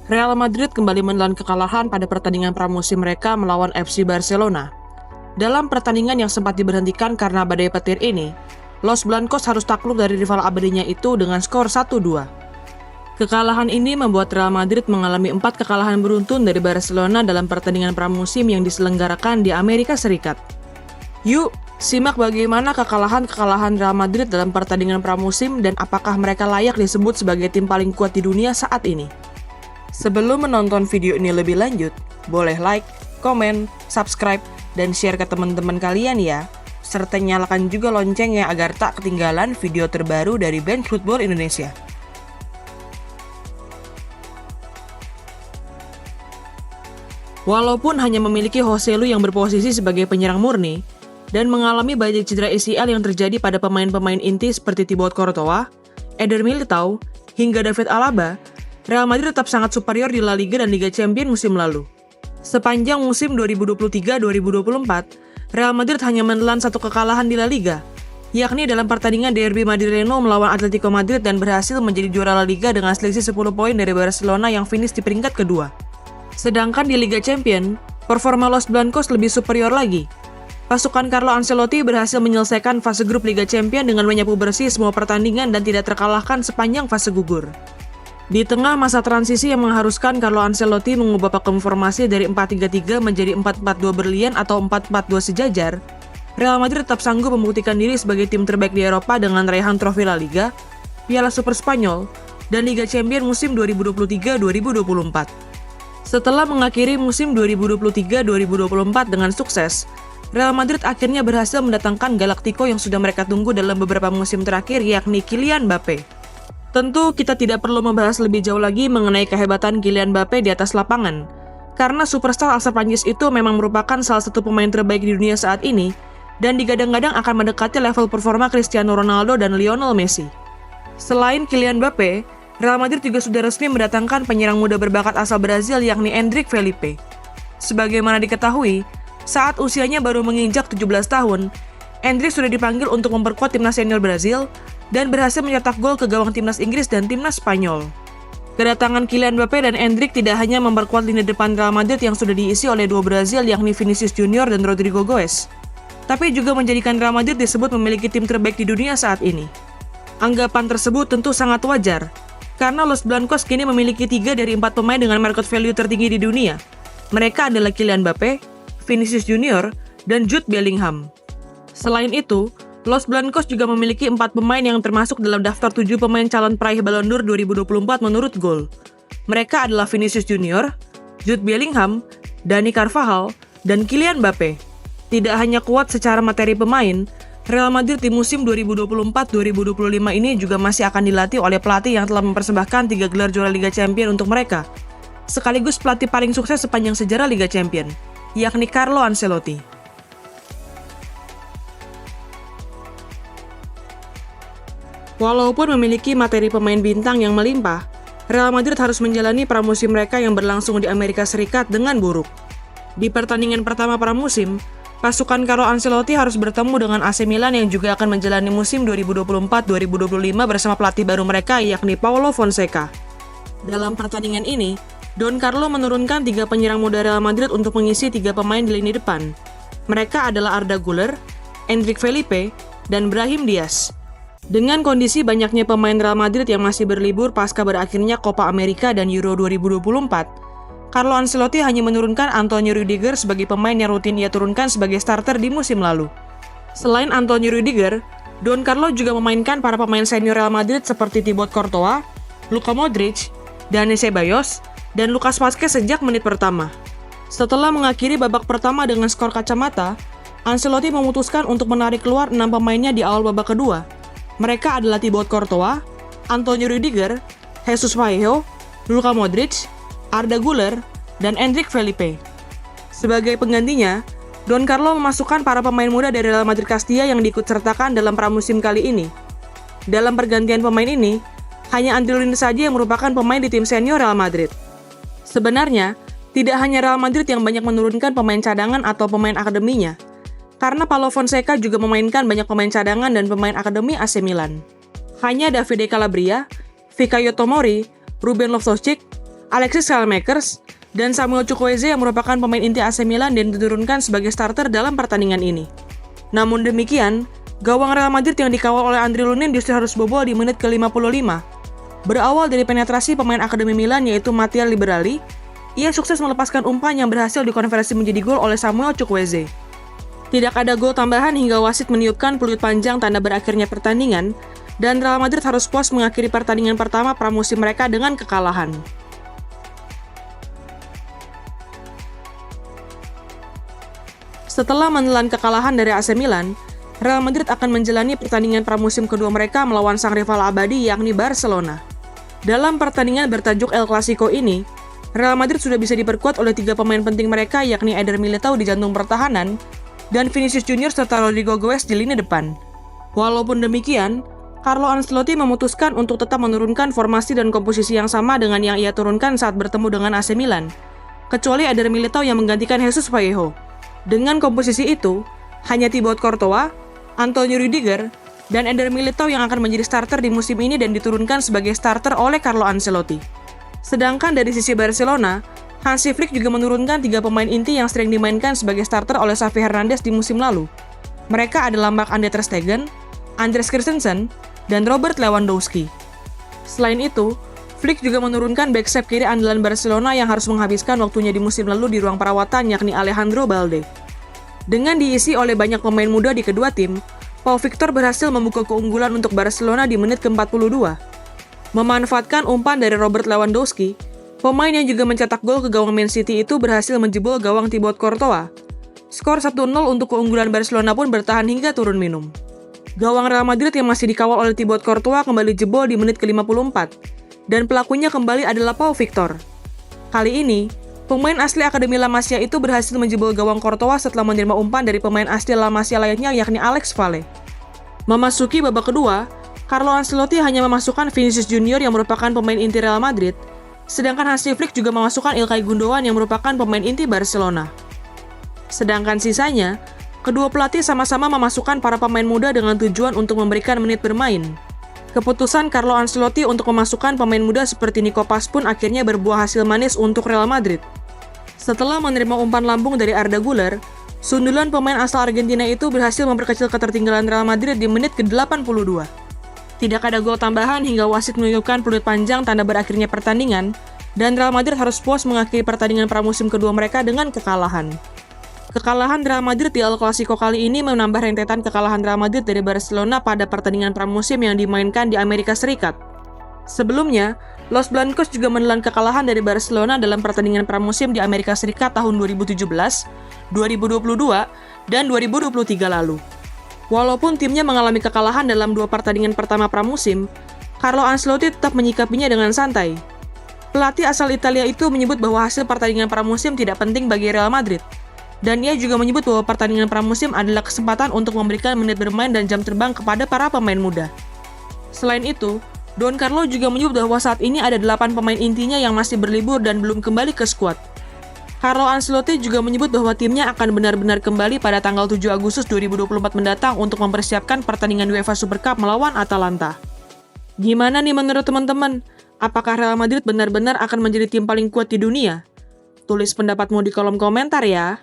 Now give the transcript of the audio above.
Real Madrid kembali menelan kekalahan pada pertandingan pramusim mereka melawan FC Barcelona. Dalam pertandingan yang sempat diberhentikan karena badai petir ini, Los Blancos harus takluk dari rival abadinya itu dengan skor 1-2. Kekalahan ini membuat Real Madrid mengalami 4 kekalahan beruntun dari Barcelona dalam pertandingan pramusim yang diselenggarakan di Amerika Serikat. Yuk, simak bagaimana kekalahan-kekalahan Real Madrid dalam pertandingan pramusim dan apakah mereka layak disebut sebagai tim paling kuat di dunia saat ini. Sebelum menonton video ini lebih lanjut, boleh like, komen, subscribe, dan share ke teman-teman kalian ya. Serta nyalakan juga loncengnya agar tak ketinggalan video terbaru dari Bench Football Indonesia. Walaupun hanya memiliki Joselu yang berposisi sebagai penyerang murni, dan mengalami banyak cedera ACL yang terjadi pada pemain-pemain inti seperti Thibaut Courtois, Eder Militao, hingga David Alaba, Real Madrid tetap sangat superior di La Liga dan Liga Champions musim lalu. Sepanjang musim 2023-2024, Real Madrid hanya menelan 1 kekalahan di La Liga, yakni dalam pertandingan Derby Madrileno melawan Atletico Madrid dan berhasil menjadi juara La Liga dengan selisih 10 poin dari Barcelona yang finish di peringkat kedua. Sedangkan di Liga Champions, performa Los Blancos lebih superior lagi. Pasukan Carlo Ancelotti berhasil menyelesaikan fase grup Liga Champions dengan menyapu bersih semua pertandingan dan tidak terkalahkan sepanjang fase gugur. Di tengah masa transisi yang mengharuskan Carlo Ancelotti mengubah pakem formasi dari 4-3-3 menjadi 4-4-2 berlian atau 4-4-2 sejajar, Real Madrid tetap sanggup membuktikan diri sebagai tim terbaik di Eropa dengan raihan trofi La Liga, Piala Super Spanyol, dan Liga Champions musim 2023-2024. Setelah mengakhiri musim 2023-2024 dengan sukses, Real Madrid akhirnya berhasil mendatangkan Galactico yang sudah mereka tunggu dalam beberapa musim terakhir, yakni Kylian Mbappé. Tentu kita tidak perlu membahas lebih jauh lagi mengenai kehebatan Kylian Mbappé di atas lapangan, karena superstar asal Prancis itu memang merupakan salah satu pemain terbaik di dunia saat ini, dan digadang-gadang akan mendekati level performa Cristiano Ronaldo dan Lionel Messi. Selain Kylian Mbappé, Real Madrid juga sudah resmi mendatangkan penyerang muda berbakat asal Brazil yakni Endrick Felipe. Sebagaimana diketahui, saat usianya baru menginjak 17 tahun, Endrick sudah dipanggil untuk memperkuat timnas senior Brazil dan berhasil mencetak gol ke gawang timnas Inggris dan timnas Spanyol. Kedatangan Kylian Mbappé dan Endrick tidak hanya memperkuat lini depan Real Madrid yang sudah diisi oleh dua Brazil yakni Vinicius Junior dan Rodrigo Goes, tapi juga menjadikan Real Madrid disebut memiliki tim terbaik di dunia saat ini. Anggapan tersebut tentu sangat wajar, karena Los Blancos kini memiliki 3 dari 4 pemain dengan market value tertinggi di dunia. Mereka adalah Kylian Mbappé, Vinicius Junior, dan Jude Bellingham. Selain itu, Los Blancos juga memiliki 4 pemain yang termasuk dalam daftar 7 pemain calon peraih Ballon d'Or 2024 menurut Goal. Mereka adalah Vinicius Junior, Jude Bellingham, Dani Carvajal, dan Kylian Mbappé. Tidak hanya kuat secara materi pemain, Real Madrid di musim 2024-2025 ini juga masih akan dilatih oleh pelatih yang telah mempersembahkan 3 gelar juara Liga Champions untuk mereka, sekaligus pelatih paling sukses sepanjang sejarah Liga Champions, yakni Carlo Ancelotti. Walaupun memiliki materi pemain bintang yang melimpah, Real Madrid harus menjalani pramusim mereka yang berlangsung di Amerika Serikat dengan buruk. Di pertandingan pertama pramusim, pasukan Carlo Ancelotti harus bertemu dengan AC Milan yang juga akan menjalani musim 2024-2025 bersama pelatih baru mereka yakni Paulo Fonseca. Dalam pertandingan ini, Don Carlo menurunkan 3 penyerang muda Real Madrid untuk mengisi 3 pemain di lini depan. Mereka adalah Arda Güler, Endrick Felipe, dan Brahim Diaz. Dengan kondisi banyaknya pemain Real Madrid yang masih berlibur pasca berakhirnya Copa America dan Euro 2024, Carlo Ancelotti hanya menurunkan Antonio Rudiger sebagai pemain yang rutin ia turunkan sebagai starter di musim lalu. Selain Antonio Rudiger, Don Carlo juga memainkan para pemain senior Real Madrid seperti Thibaut Courtois, Luka Modric, Dani Ceballos, dan Lucas Vazquez sejak menit pertama. Setelah mengakhiri babak pertama dengan skor kacamata, Ancelotti memutuskan untuk menarik keluar 6 pemainnya di awal babak kedua. Mereka adalah Thibaut Courtois, Antonio Rudiger, Jesus Vallejo, Luka Modric, Arda Güler, dan Endrick Felipe. Sebagai penggantinya, Don Carlo memasukkan para pemain muda dari Real Madrid Castilla yang diikutsertakan dalam pramusim kali ini. Dalam pergantian pemain ini, hanya André Lunin saja yang merupakan pemain di tim senior Real Madrid. Sebenarnya, tidak hanya Real Madrid yang banyak menurunkan pemain cadangan atau pemain akademinya, karena Paulo Fonseca juga memainkan banyak pemain cadangan dan pemain akademi AC Milan. Hanya Davide Calabria, Fikayo Tomori, Ruben Loftus-Cheek, Alexis Saelemaekers, dan Samuel Chukwueze yang merupakan pemain inti AC Milan dan diturunkan sebagai starter dalam pertandingan ini. Namun demikian, gawang Real Madrid yang dikawal oleh Andriy Lunin justru harus bobol di menit ke-55. Berawal dari penetrasi pemain akademi Milan yaitu Mattia Liberali, ia sukses melepaskan umpan yang berhasil dikonversi menjadi gol oleh Samuel Chukwueze. Tidak ada gol tambahan hingga wasit meniupkan peluit panjang tanda berakhirnya pertandingan, dan Real Madrid harus puas mengakhiri pertandingan pertama pramusim mereka dengan kekalahan. Setelah menelan kekalahan dari AC Milan, Real Madrid akan menjalani pertandingan pramusim kedua mereka melawan sang rival abadi yakni Barcelona. Dalam pertandingan bertajuk El Clasico ini, Real Madrid sudah bisa diperkuat oleh 3 pemain penting mereka yakni Eder Militao di jantung pertahanan dan Vinicius Junior serta Rodrygo Goes di lini depan. Walaupun demikian, Carlo Ancelotti memutuskan untuk tetap menurunkan formasi dan komposisi yang sama dengan yang ia turunkan saat bertemu dengan AC Milan, kecuali Eder Militao yang menggantikan Jesus Vallejo. Dengan komposisi itu, hanya Thibaut Courtois, Antonio Rudiger, dan Eder Militao yang akan menjadi starter di musim ini dan diturunkan sebagai starter oleh Carlo Ancelotti. Sedangkan dari sisi Barcelona, Hansi Flick juga menurunkan 3 pemain inti yang sering dimainkan sebagai starter oleh Xavi Hernandez di musim lalu. Mereka adalah Marc-Andre ter Stegen, Andreas Christensen, dan Robert Lewandowski. Selain itu, Flick juga menurunkan back sayap kiri andalan Barcelona yang harus menghabiskan waktunya di musim lalu di ruang perawatan yakni Alejandro Balde. Dengan diisi oleh banyak pemain muda di kedua tim, Pau Victor berhasil membuka keunggulan untuk Barcelona di menit ke-42. Memanfaatkan umpan dari Robert Lewandowski, pemain yang juga mencetak gol ke gawang Man City itu berhasil menjebol gawang Thibaut Courtois. Skor 1-0 untuk keunggulan Barcelona pun bertahan hingga turun minum. Gawang Real Madrid yang masih dikawal oleh Thibaut Courtois kembali jebol di menit ke-54. Dan pelakunya kembali adalah Pau Victor. Kali ini, pemain asli Akademi La Masia itu berhasil menjebol gawang Courtois setelah menerima umpan dari pemain asli La Masia lainnya yakni Alex Valle. Memasuki babak kedua, Carlo Ancelotti hanya memasukkan Vinicius Junior yang merupakan pemain inti Real Madrid, sedangkan Hansi Flick juga memasukkan Ilkay Gundogan yang merupakan pemain inti Barcelona. Sedangkan sisanya, kedua pelatih sama-sama memasukkan para pemain muda dengan tujuan untuk memberikan menit bermain. Keputusan Carlo Ancelotti untuk memasukkan pemain muda seperti Nico Paz pun akhirnya berbuah hasil manis untuk Real Madrid. Setelah menerima umpan lambung dari Arda Güler, sundulan pemain asal Argentina itu berhasil memperkecil ketertinggalan Real Madrid di menit ke-82. Tidak ada gol tambahan hingga wasit meniupkan peluit panjang tanda berakhirnya pertandingan, dan Real Madrid harus puas mengakhiri pertandingan pramusim kedua mereka dengan kekalahan. Kekalahan Real Madrid di El Clasico kali ini menambah rentetan kekalahan Real Madrid dari Barcelona pada pertandingan pramusim yang dimainkan di Amerika Serikat. Sebelumnya, Los Blancos juga menelan kekalahan dari Barcelona dalam pertandingan pramusim di Amerika Serikat tahun 2017, 2022, dan 2023 lalu. Walaupun timnya mengalami kekalahan dalam 2 pertandingan pertama pramusim, Carlo Ancelotti tetap menyikapinya dengan santai. Pelatih asal Italia itu menyebut bahwa hasil pertandingan pramusim tidak penting bagi Real Madrid. Dan ia juga menyebut bahwa pertandingan pramusim adalah kesempatan untuk memberikan menit bermain dan jam terbang kepada para pemain muda. Selain itu, Don Carlo juga menyebut bahwa saat ini ada 8 pemain intinya yang masih berlibur dan belum kembali ke skuad. Carlo Ancelotti juga menyebut bahwa timnya akan benar-benar kembali pada tanggal 7 Agustus 2024 mendatang untuk mempersiapkan pertandingan UEFA Super Cup melawan Atalanta. Gimana nih menurut teman-teman? Apakah Real Madrid benar-benar akan menjadi tim paling kuat di dunia? Tulis pendapatmu di kolom komentar ya.